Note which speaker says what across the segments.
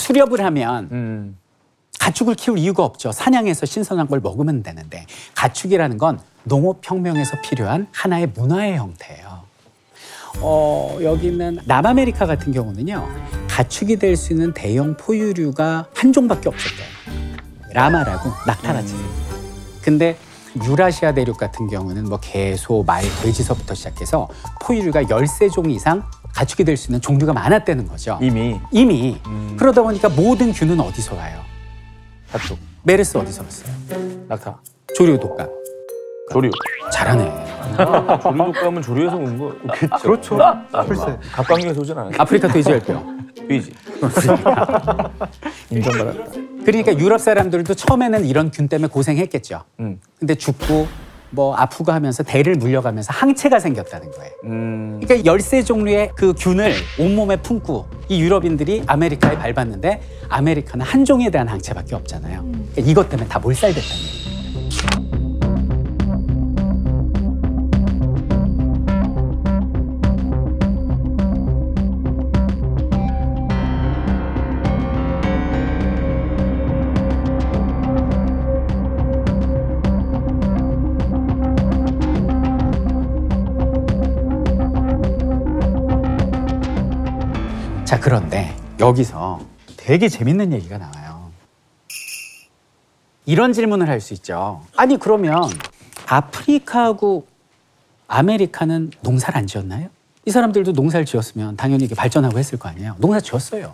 Speaker 1: 수렵을 하면 가축을 키울 이유가 없죠. 사냥해서 신선한 걸 먹으면 되는데 가축이라는 건 농업혁명에서 필요한 하나의 문화의 형태예요. 여기는 남아메리카 같은 경우는요. 가축이 될 수 있는 대형 포유류가 한 종밖에 없었대요. 라마라고 낙타같이 생긴. 근데 유라시아 대륙 같은 경우는 뭐 개, 소, 말, 돼지서부터 시작해서 포유류가 13종 이상 가축이 될 수 있는 종류가 많았다는 거죠. 이미. 그러다 보니까 모든 균은 어디서 와요?
Speaker 2: 가축.
Speaker 1: 메르스 어디서 왔어요?
Speaker 2: 낙타.
Speaker 1: 조류 독감.
Speaker 2: 조류.
Speaker 1: 잘하네.
Speaker 2: 조류 독감은 조류에서 온 거.
Speaker 3: 그렇죠.
Speaker 2: 글쎄. 갑각류에서 오진 않아요.
Speaker 1: 아프리카 돼지열병.
Speaker 2: 돼지. 인정받았다.
Speaker 1: 그러니까 유럽 사람들도 처음에는 이런 균 때문에 고생했겠죠. 근데 죽고 뭐 아프고 하면서 대를 물려가면서 항체가 생겼다는 거예요. 그러니까 13종류의 그 균을 온몸에 품고 이 유럽인들이 아메리카에 밟았는데 아메리카는 한 종에 대한 항체밖에 없잖아요. 그러니까 이것 때문에 다 몰살됐다는 얘기예요. 자, 그런데 여기서 되게 재밌는 얘기가 나와요. 이런 질문을 할 수 있죠. 아니, 그러면 아프리카하고 아메리카는 농사를 안 지었나요? 이 사람들도 농사를 지었으면 당연히 이게 발전하고 했을 거 아니에요. 농사 지었어요.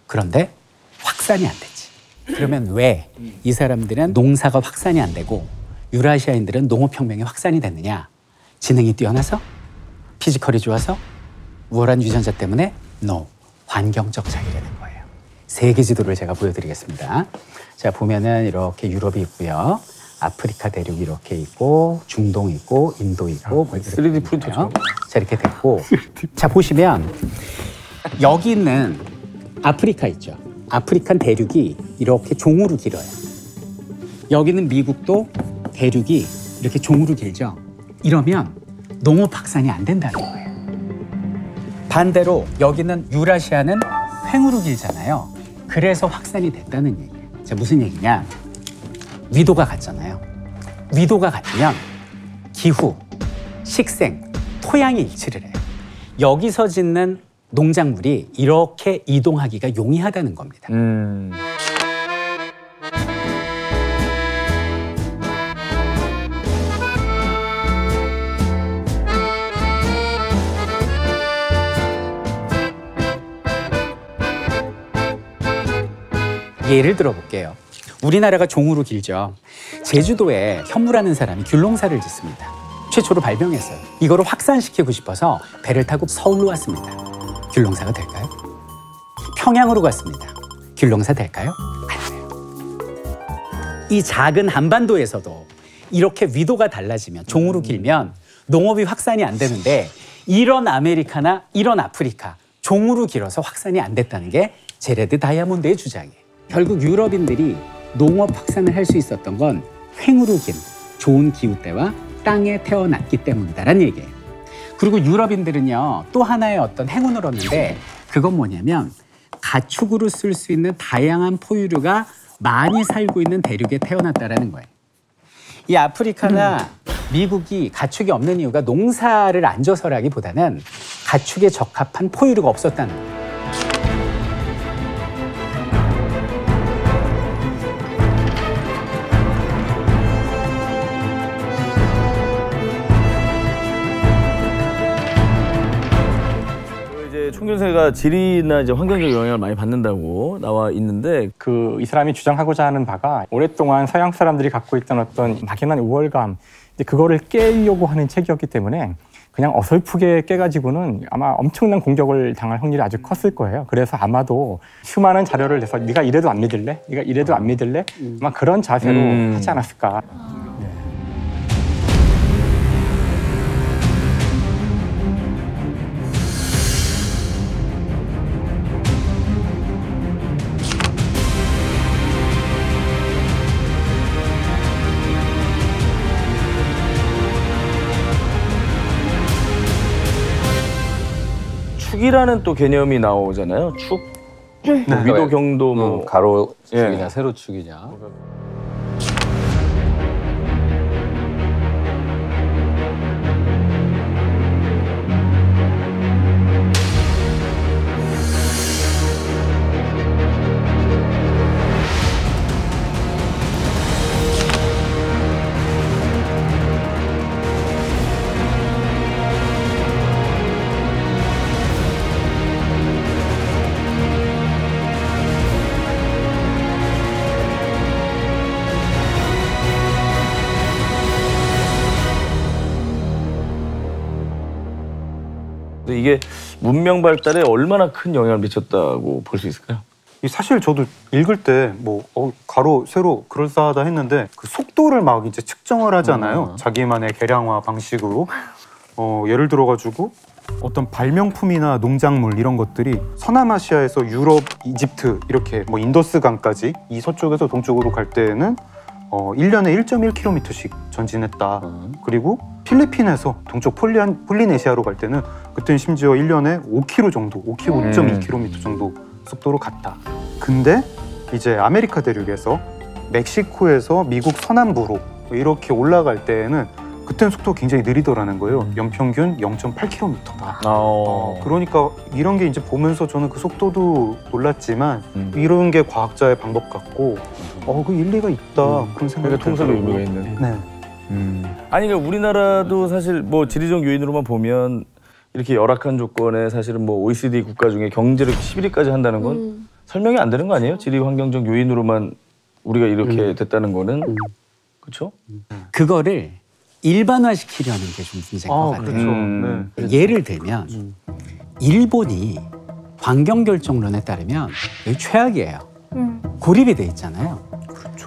Speaker 1: 그런데 확산이 안 되지. 그러면 왜 이 사람들은 농사가 확산이 안 되고 유라시아인들은 농업혁명이 확산이 됐느냐? 지능이 뛰어나서? 피지컬이 좋아서? 우월한 유전자 때문에? No. 환경적 차이라는 거예요. 세계 지도를 제가 보여드리겠습니다. 자, 보면은 이렇게 유럽이 있고요. 아프리카 대륙 이렇게 있고, 중동 있고, 인도 있고.
Speaker 2: 3D 프린터죠.
Speaker 1: 자, 이렇게 됐고. 자, 보시면 여기 있는 아프리카 있죠. 아프리칸 대륙이 이렇게 종으로 길어요. 여기는 미국도 대륙이 이렇게 종으로 길죠. 이러면 농업 확산이 안 된다는 거예요. 반대로 여기는 유라시아는 횡으로 길잖아요. 그래서 확산이 됐다는 얘기예요. 자, 무슨 얘기냐? 위도가 같잖아요. 위도가 같으면 기후, 식생, 토양이 일치를 해요. 여기서 짓는 농작물이 이렇게 이동하기가 용이하다는 겁니다. 예를 들어볼게요. 우리나라가 종으로 길죠. 제주도에 현무라는 사람이 귤농사를 짓습니다. 최초로 발명했어요. 이거를 확산시키고 싶어서 배를 타고 서울로 왔습니다. 귤농사가 될까요? 평양으로 갔습니다. 귤농사 될까요? 안 돼요. 이 작은 한반도에서도 이렇게 위도가 달라지면, 종으로 길면 농업이 확산이 안 되는데 이런 아메리카나 이런 아프리카, 종으로 길어서 확산이 안 됐다는 게 제레드 다이아몬드의 주장이에요. 결국 유럽인들이 농업 확산을 할 수 있었던 건 횡으로 긴 좋은 기후대와 땅에 태어났기 때문이다라는 얘기예요. 그리고 유럽인들은요, 또 하나의 어떤 행운을 얻는데 그건 뭐냐면 가축으로 쓸 수 있는 다양한 포유류가 많이 살고 있는 대륙에 태어났다라는 거예요. 이 아프리카나 미국이 가축이 없는 이유가 농사를 안 져서라기보다는 가축에 적합한 포유류가 없었다는 거예요.
Speaker 2: 총균세가 지리나 이제 환경적 영향을 많이 받는다고 나와 있는데,
Speaker 3: 이 사람이 주장하고자 하는 바가 오랫동안 서양 사람들이 갖고 있던 어떤 막연한 우월감, 그거를 깨려고 하는 책이었기 때문에 그냥 어설프게 깨가지고는 아마 엄청난 공격을 당할 확률이 아주 컸을 거예요. 그래서 아마도 수많은 자료를 내서 네가 이래도 안 믿을래? 네가 이래도 안 믿을래? 아마 그런 자세로 하지 않았을까.
Speaker 2: 축이라는 또 개념이 나오잖아요. 축. 위도, 경도 뭐
Speaker 4: 가로축이냐
Speaker 2: 예.
Speaker 4: 세로축이냐.
Speaker 2: 근데 이게 문명 발달에 얼마나 큰 영향을 미쳤다고 볼 수 있을까요?
Speaker 5: 사실 저도 읽을 때 뭐 가로, 세로 그럴싸하다 했는데 그 속도를 막 이제 측정을 하잖아요. 자기만의 계량화 방식으로. 예를 들어가지고 어떤 발명품이나 농작물 이런 것들이 서남아시아에서 유럽, 이집트 이렇게 뭐 인더스강까지 이 서쪽에서 동쪽으로 갈 때에는 1년에 1.1km씩 전진했다. 그리고 필리핀에서 동쪽 폴리네시아로 갈 때는 그때는 심지어 1년에 5km 정도, 5.2km 정도 속도로 갔다. 근데 이제 아메리카 대륙에서 멕시코에서 미국 서남부로 이렇게 올라갈 때에는 그때는 속도가 굉장히 느리더라는 거예요. 연평균 0.8km다. 그러니까 이런 게 이제 보면서 저는 그 속도도 놀랐지만 이런 게 과학자의 방법 같고 그 일리가 있다 그런 생각이
Speaker 2: 그러니까 통상의
Speaker 5: 들더라고요.
Speaker 2: 의미가 있는.
Speaker 5: 네.
Speaker 2: 아니 그러니까 우리나라도 사실 뭐 지리적 요인으로만 보면 이렇게 열악한 조건에 사실은 뭐 OECD 국가 중에 경제력 11위까지 한다는 건 설명이 안 되는 거 아니에요? 지리 환경적 요인으로만 우리가 이렇게 됐다는 거는 그렇죠?
Speaker 1: 그거를 일반화시키려는 게 좀 문제인 것 같아요.
Speaker 5: 그렇죠.
Speaker 1: 예를 들면 일본이 환경 결정론에 따르면 여기 최악이에요. 고립이 돼 있잖아요.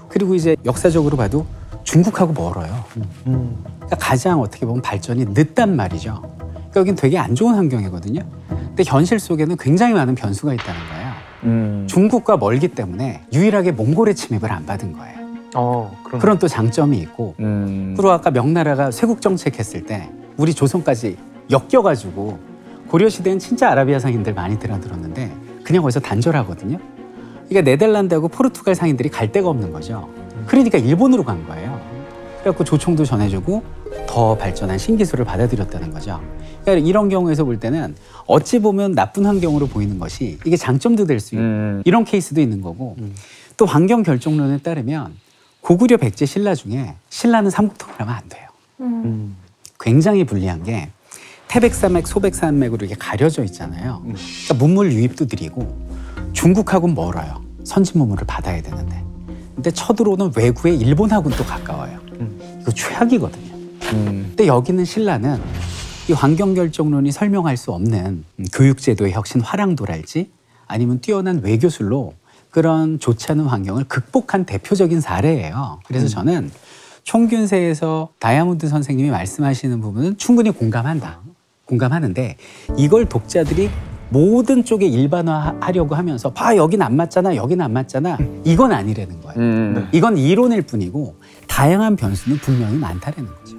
Speaker 1: 그리고 이제 역사적으로 봐도 중국하고 멀어요. 그러니까 가장 어떻게 보면 발전이 늦단 말이죠. 그러니까 여긴 되게 안 좋은 환경이거든요. 근데 현실 속에는 굉장히 많은 변수가 있다는 거예요. 중국과 멀기 때문에 유일하게 몽골의 침입을 안 받은 거예요. 그런 또 장점이 있고 그리고 아까 명나라가 쇄국 정책했을 때 우리 조선까지 엮여가지고 고려시대엔 진짜 아라비아 상인들 많이 들어들었는데 그냥 거기서 단절하거든요. 그러니까 네덜란드하고 포르투갈 상인들이 갈 데가 없는 거죠. 그러니까 일본으로 간 거예요. 그래갖고 조총도 전해주고 더 발전한 신기술을 받아들였다는 거죠. 그러니까 이런 경우에서 볼 때는 어찌 보면 나쁜 환경으로 보이는 것이 이게 장점도 될 수 있고 이런 케이스도 있는 거고 또 환경 결정론에 따르면 고구려 백제 신라 중에 신라는 삼국통을 하면 안 돼요. 굉장히 불리한 게 태백산맥, 소백산맥으로 이렇게 가려져 있잖아요. 그러니까 문물 유입도 느리고 중국하고는 멀어요. 선진 문물을 받아야 되는데. 근데 쳐들어오는 외구의 일본하고는 또 가까워요. 이거 최악이거든요. 근데 여기는 신라는 이 환경결정론이 설명할 수 없는 교육제도의 혁신 화랑도랄지 아니면 뛰어난 외교술로 그런 좋지 않은 환경을 극복한 대표적인 사례예요. 그래서 저는 총균세에서 다이아몬드 선생님이 말씀하시는 부분은 충분히 공감하는데 이걸 독자들이 모든 쪽에 일반화하려고 하면서 봐 여긴 안 맞잖아 여긴 안 맞잖아 이건 아니라는 거예요. 이건 이론일 뿐이고 다양한 변수는 분명히 많다라는 거죠.